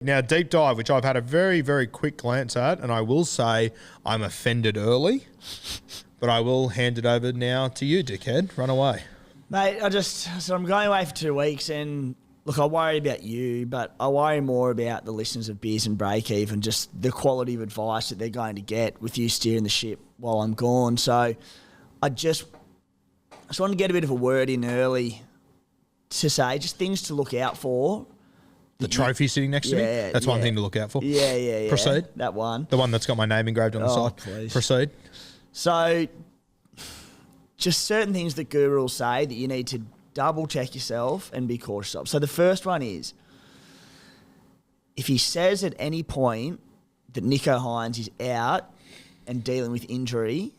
Now, deep dive, which I've had a very, very quick glance at, and I will say I'm offended early, but I will hand it over now to you, dickhead. Run away. Mate, I'm going away for 2 weeks, and look, I worry about you, but I worry more about the listeners of Beers and Breakeven, just the quality of advice that they're going to get with you steering the ship while I'm gone. So I just want to get a bit of a word in early to say just things to look out for. The trophy sitting next to me? That's one thing to look out for. Yeah. Proceed. That one. The one that's got my name engraved on the side. Please. Proceed. So just certain things that Guru will say that you need to double check yourself and be cautious of. So the first one is, if he says at any point that Nicho Hynes is out and dealing with injury,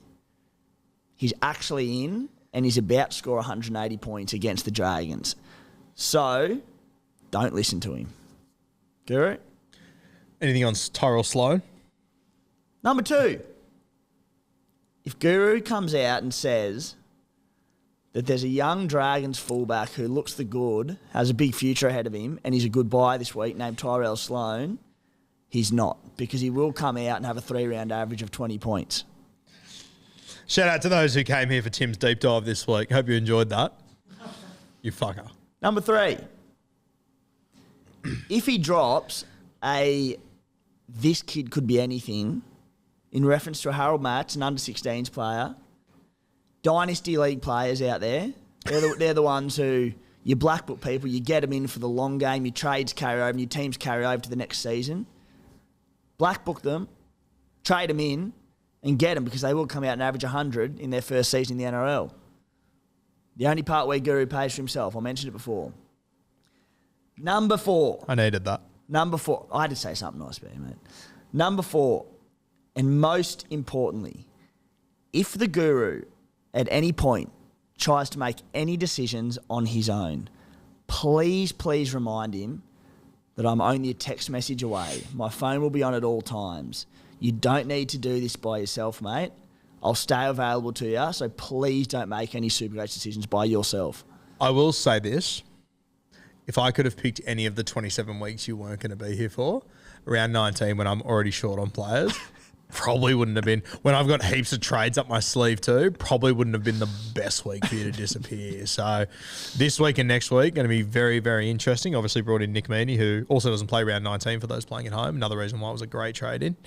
he's actually in and he's about to score 180 points against the Dragons. So don't listen to him. Guru? Anything on Tyrell Sloan? Number 2, if Guru comes out and says that there's a young Dragons fullback who looks the good, has a big future ahead of him, and he's a good buy this week named Tyrell Sloan, he's not, because he will come out and have a 3-round average of 20 points. Shout out to those who came here for Tim's deep dive this week. Hope you enjoyed that. You fucker. Number 3, if he drops this kid could be anything in reference to a Harold Matts, an under-16s player, Dynasty League players out there, they're the ones who, you black book people, you get them in for the long game, your trades carry over, and your teams carry over to the next season. Black book them, trade them in, and get them because they will come out and average 100 in their first season in the NRL. The only part where Guru pays for himself. I mentioned it before. Number 4. I needed that. Number 4. I had to say something nice about you, mate. Number 4, and most importantly, if the Guru at any point tries to make any decisions on his own, please remind him that I'm only a text message away. My phone will be on at all times. You don't need to do this by yourself, mate. I'll stay available to you, so please don't make any Supercoach decisions by yourself. I will say this. If I could have picked any of the 27 weeks you weren't going to be here for, around 19 when I'm already short on players, probably wouldn't have been, when I've got heaps of trades up my sleeve too, probably wouldn't have been the best week for you to disappear. So this week and next week going to be very, very interesting. Obviously brought in Nick Meaney, who also doesn't play round 19 for those playing at home. Another reason why it was a great trade in.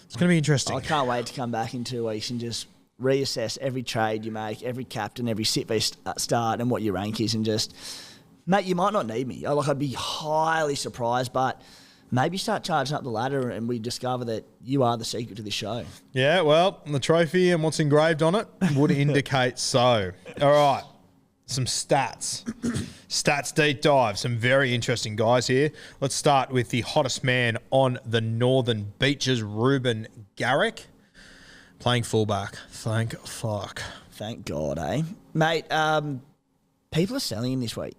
It's going to be interesting. I can't wait to come back in 2 weeks and just reassess every trade you make, every captain, every sit v start, and what your rank is, and just, mate, you might not need me. I'd be highly surprised, but maybe start charging up the ladder and we discover that you are the secret to this show. Yeah, well, the trophy and what's engraved on it would indicate so. All right, some stats. Stats deep dive. Some very interesting guys here. Let's start with the hottest man on the Northern Beaches, Reuben Garrick, playing fullback. Thank fuck. Thank God, eh? Mate, people are selling him this week.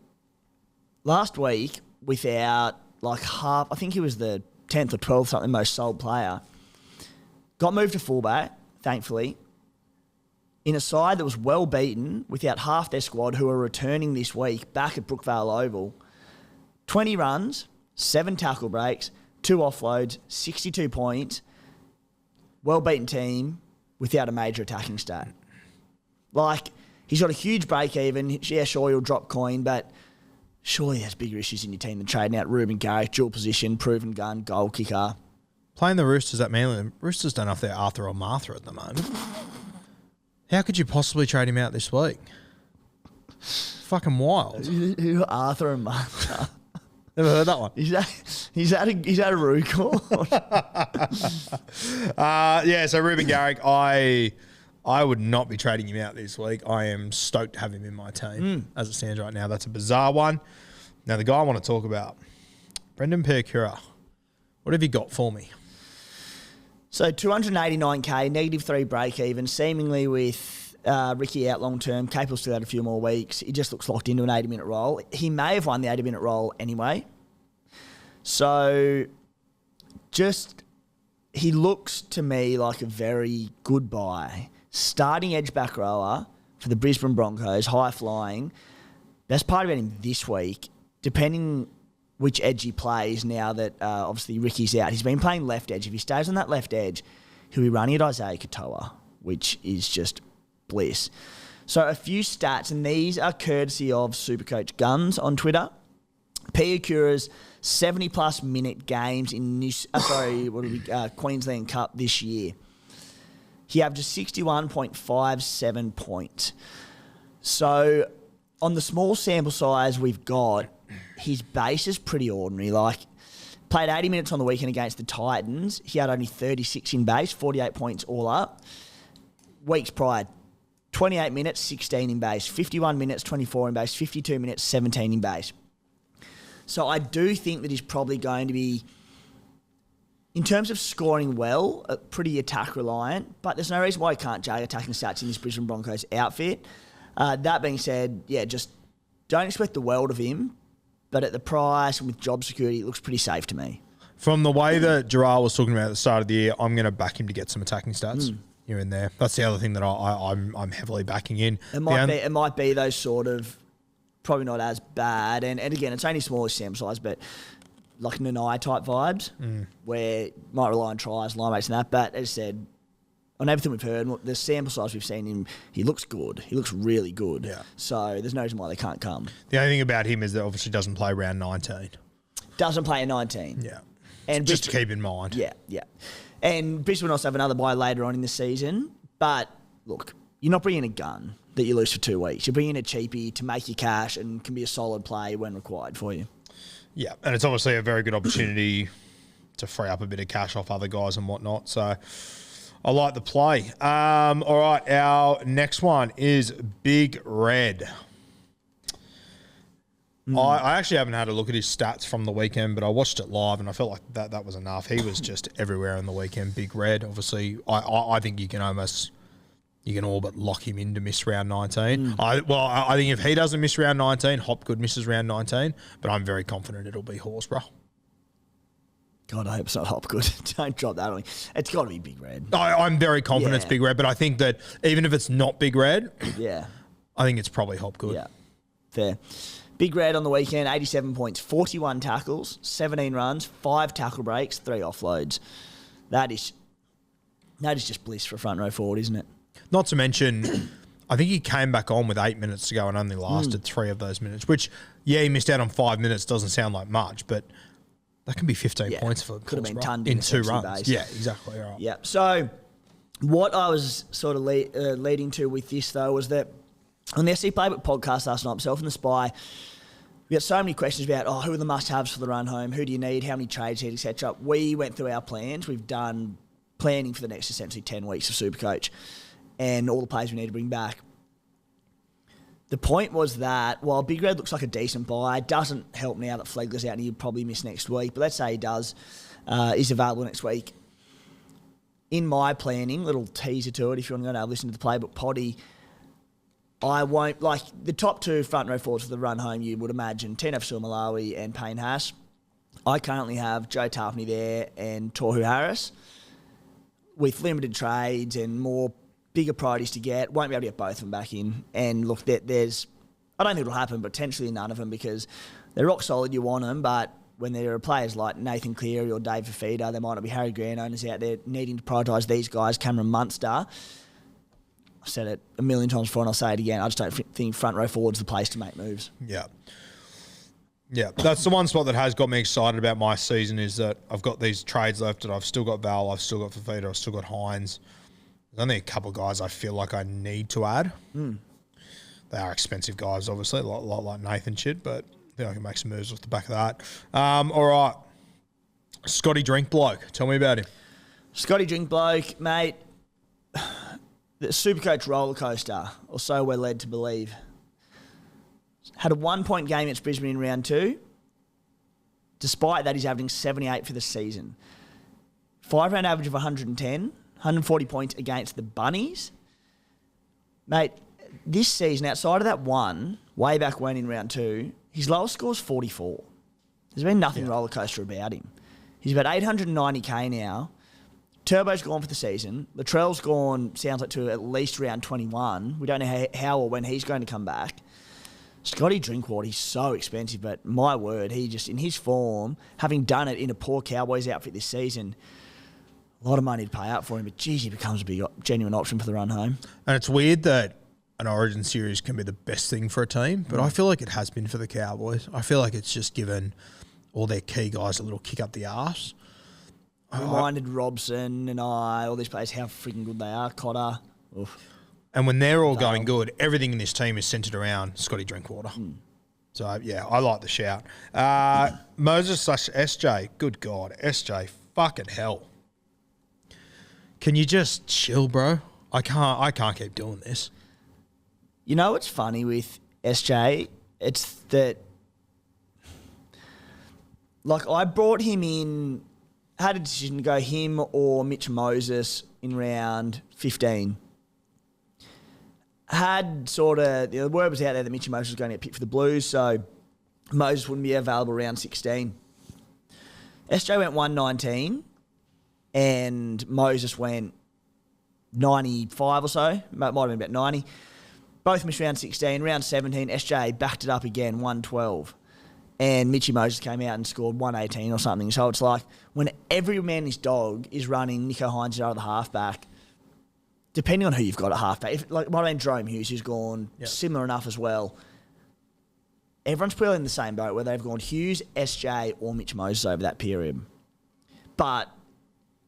Last week, without half, I think he was the 10th or 12th something most sold player, got moved to fullback, thankfully, in a side that was well beaten without half their squad who are returning this week back at Brookvale Oval. 20 runs, 7 tackle breaks, 2 offloads, 62 points, well beaten team without a major attacking stat. He's got a huge break even. Yeah, sure, he'll drop coin, but surely there's bigger issues in your team than trading out Reuben Garrick, dual position, proven gun, goal kicker. Playing the Roosters at Manly. Roosters don't know if they're Arthur or Martha at the moment. How could you possibly trade him out this week? Fucking wild. Who are Arthur and Martha? Never heard that one. He's had a record. So Reuben Garrick, I would not be trading him out this week. I am stoked to have him in my team as it stands right now. That's a bizarre one. Now, the guy I want to talk about, Brendan Percura. What have you got for me? So 289k, -3 break even, seemingly with Ricky out long term, capable still out a few more weeks. He just looks locked into an 80-minute role. He may have won the 80-minute role anyway. So he looks to me like a very good buy. Starting edge back rower for the Brisbane Broncos, high flying. Best part about him this week, depending which edge he plays now that obviously Ricky's out. He's been playing left edge. If he stays on that left edge, he'll be running at Isaiah Katoa, which is just bliss. So a few stats, and these are courtesy of Supercoach Guns on Twitter. Piakura's 70-plus minute games in Queensland Cup this year. He averages 61.57 points. So on the small sample size we've got, his base is pretty ordinary. Like, played 80 minutes on the weekend against the Titans. He had only 36 in base, 48 points all up. Weeks prior, 28 minutes, 16 in base, 51 minutes, 24 in base, 52 minutes, 17 in base. So I do think that he's probably going to be, in terms of scoring well, pretty attack reliant, but there's no reason why he can't jag attacking stats in this Brisbane Broncos outfit. That being said, yeah, just don't expect the world of him, but at the price and with job security, it looks pretty safe to me. From the way that Gerard was talking about at the start of the year, I'm going to back him to get some attacking stats here and there. That's the other thing that I'm heavily backing in. It might be those sort of, probably not as bad, and again, it's only smaller sample size, but like Nanai type vibes, where might rely on tries, line mates and that. But as I said, on everything we've heard, the sample size we've seen him, he looks good. He looks really good. Yeah. So there's no reason why they can't come. The only thing about him is that obviously doesn't play round 19. Doesn't play in 19. Yeah. And just to keep in mind. Yeah, yeah. And Brisbane also have another bye later on in the season. But look, you're not bringing a gun that you lose for 2 weeks. You're bringing a cheapie to make your cash and can be a solid play when required for you. Yeah, and it's obviously a very good opportunity to free up a bit of cash off other guys and whatnot. So I like the play. All right, our next one is Big Red. I actually haven't had a look at his stats from the weekend, but I watched it live and I felt like that was enough. He was just everywhere on the weekend. Big Red, obviously. I think you can all but lock him in to miss round 19. I think if he doesn't miss round 19, Hopgood misses round 19, but I'm very confident it'll be Horsburgh. God, I hope it's not Hopgood. Don't drop that on me. It's got to be Big Red. I'm very confident it's Big Red, but I think that even if it's not Big Red, I think it's probably Hopgood. Yeah, fair. Big Red on the weekend, 87 points, 41 tackles, 17 runs, 5 tackle breaks, 3 offloads. That is just bliss for a front row forward, isn't it? Not to mention, I think he came back on with 8 minutes to go and only lasted 3 of those minutes, which, he missed out on 5 minutes. Doesn't sound like much, but that can be 15 points for could have been tonned in 2 runs. Base. Yeah, exactly right. Yeah. So what I was sort of leading to with this, though, was that on the SC Playbook podcast last night, myself and the Spy, we got so many questions about, who are the must-haves for the run home? Who do you need? How many trades, etc. We went through our plans. We've done planning for the next essentially 10 weeks of Supercoach and all the players we need to bring back. The point was that while Big Red looks like a decent buy, it doesn't help now that Flegler's out and he'll probably miss next week. But let's say he does, is available next week. In my planning, little teaser to it, if you want to go and listen to the Playbook potty, I won't, like the top 2 front row forwards for the run home, you would imagine, Tino Malawi and Payne Haas. I currently have Joe Tarpany there and Tohu Harris. With limited trades and bigger priorities to get, won't be able to get both of them back in. And look, there's, I don't think it'll happen, but potentially none of them because they're rock solid, you want them, but when there are players like Nathan Cleary or Dave Fafita, there might not be Harry Grant owners out there needing to prioritise these guys, Cameron Munster. I've said it a million times before and I'll say it again. I just don't think front row forward's the place to make moves. Yeah. Yeah, that's the one spot that has got me excited about my season is that I've got these trades left and I've still got Val, I've still got Fafita, I've still got Hines. There's only a couple of guys I feel like I need to add. They are expensive guys, obviously, a lot like Nathan shit, but I think I can make some moves off the back of that. All right. Scotty Drink Bloke. Tell me about him. Scotty Drink Bloke, mate. The Supercoach roller coaster, or so we're led to believe. Had a 1-point game against Brisbane in round 2. Despite that, he's averaging 78 for the season. 5-round average of 110, 140 points against the Bunnies. Mate, this season, outside of that one, way back when in round 2, his lowest score is 44. There's been nothing roller coaster about him. He's about 890k now. Turbo's gone for the season. Latrell's gone, sounds like, to at least round 21. We don't know how or when he's going to come back. Scotty Drinkwater, he's so expensive, but my word, he just, in his form, having done it in a poor Cowboys outfit this season, a lot of money to pay out for him, but geez, he becomes a big, genuine option for the run home. And it's weird that an Origin series can be the best thing for a team, but I feel like it has been for the Cowboys. I feel like it's just given all their key guys a little kick up the arse. Reminded Robson and all these players how freaking good they are. Cotter. Oof. And when they're all going good, everything in this team is centred around Scotty Drinkwater. So, yeah, I like the shout. Moses/SJ. Good God. SJ. Fucking hell. Can you just chill, bro? I can't keep doing this. You know what's funny with SJ? It's that, like, I brought him in, had a decision to go him or Mitch Moses in round 15. Had sort of, the word was out there that Mitch Moses was going to get picked for the Blues, so Moses wouldn't be available round 16. SJ went 119 and Moses went 95 or so. Might have been about 90. Both missed round 16. Round 17, SJ backed it up again, 112. And Mitchy Moses came out and scored 118 or something. So it's like when every man his dog is running Nicho Hines out of the halfback, depending on who you've got at halfback, if, like my man Jerome Hughes, who's gone similar enough as well, everyone's probably in the same boat where they've gone Hughes, SJ, or Mitch Moses over that period. But,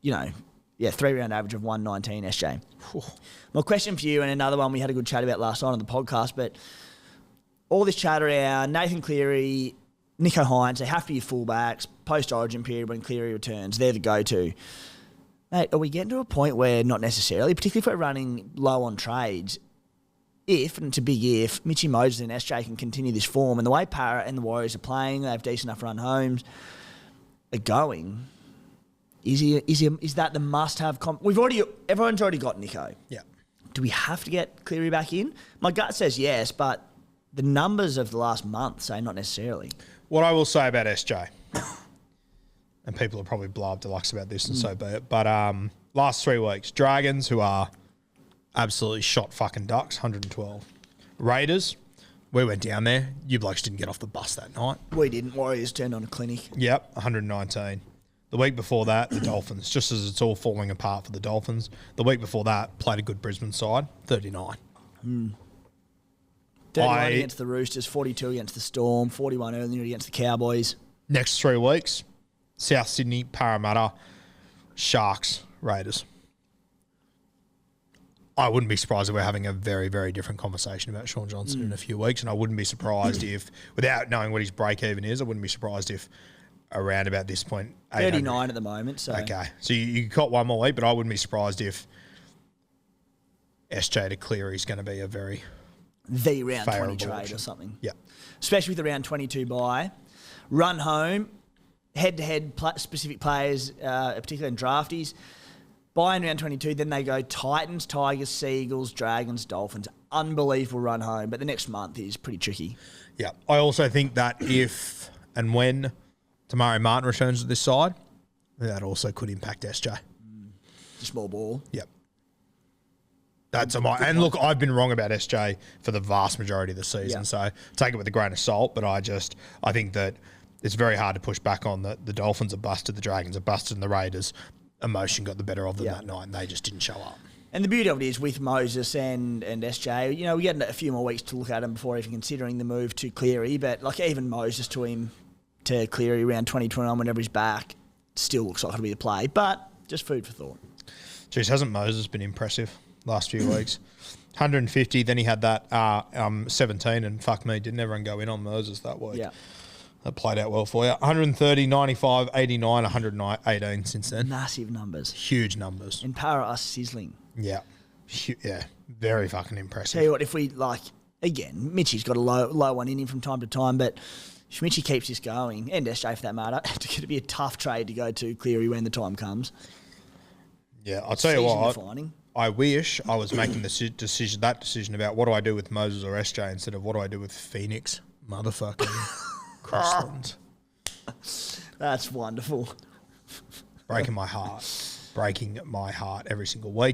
3-round average of 119 SJ. My question for you, and another one we had a good chat about last night on the podcast, but all this chat around Nathan Cleary, Nicho Hines, they have to be fullbacks, post-origin period when Cleary returns, they're the go-to. Mate, are we getting to a point where, not necessarily, particularly if we're running low on trades, if, and it's a big if, Mitchy Moses and SJ can continue this form, and the way Parrott and the Warriors are playing, they have decent enough run homes, are going, is that the must-have? Everyone's already got Nicho. Yeah. Do we have to get Cleary back in? My gut says yes, but the numbers of the last month say not necessarily. What I will say about SJ, and people will probably blow up deluxe about this and so be it, but last 3 weeks, Dragons, who are absolutely shot fucking ducks, 112. Raiders, we went down there. You blokes didn't get off the bus that night. We didn't. Warriors turned on a clinic. Yep, 119. The week before that, the Dolphins, just as it's all falling apart for the Dolphins, the week before that, played a good Brisbane side, 39. 31 against the Roosters, 42 against the Storm, 41 earlier against the Cowboys. Next 3 weeks, South Sydney, Parramatta, Sharks, Raiders. I wouldn't be surprised if we're having a very, very different conversation about Sean Johnson in a few weeks, and I wouldn't be surprised if, without knowing what his break-even is, I wouldn't be surprised if around about this point, 39 at the moment. So okay, so you caught one more week, but I wouldn't be surprised if SJ to Cleary is going to be a very round 20 trade option. Or something. Yeah, especially with the round 22 bye, run home, head-to-head specific players, particularly in drafties. Bye in round 22, then they go Titans, Tigers, Seagulls, Dragons, Dolphins. Unbelievable run home, but the next month is pretty tricky. Yeah, I also think that if and when Tamari Martin returns to this side, that also could impact SJ. Just more ball. Yep. And look, I've been wrong about SJ for the vast majority of the season, so take it with a grain of salt, but I think that it's very hard to push back on that the Dolphins are busted, the Dragons are busted, and the Raiders, emotion got the better of them that night, and they just didn't show up. And the beauty of it is with Moses and SJ, we get a few more weeks to look at them before even considering the move to Cleary, but like even Moses to Cleary around 2021 whenever he's back, still looks like it'll be the play, but just food for thought. Jeez, hasn't Moses been impressive last few weeks? 150, then he had that 17, and fuck me, didn't everyone go in on Moses that week? Yeah. That played out well for you. 130, 95, 89, 118 since then. Massive numbers. Huge numbers. And Para us sizzling. Yeah. Yeah. Very fucking impressive. Tell you what, if we, again, Mitchy's got a low one in him from time to time, but if Mitchy keeps this going, and SJ for that matter, it's going to be a tough trade to go to Cleary when the time comes. Yeah, I'll tell you what. I wish I was making that decision about what do I do with Moses or SJ instead of what do I do with Phoenix motherfucking Crosslands. That's wonderful. Breaking my heart every single week.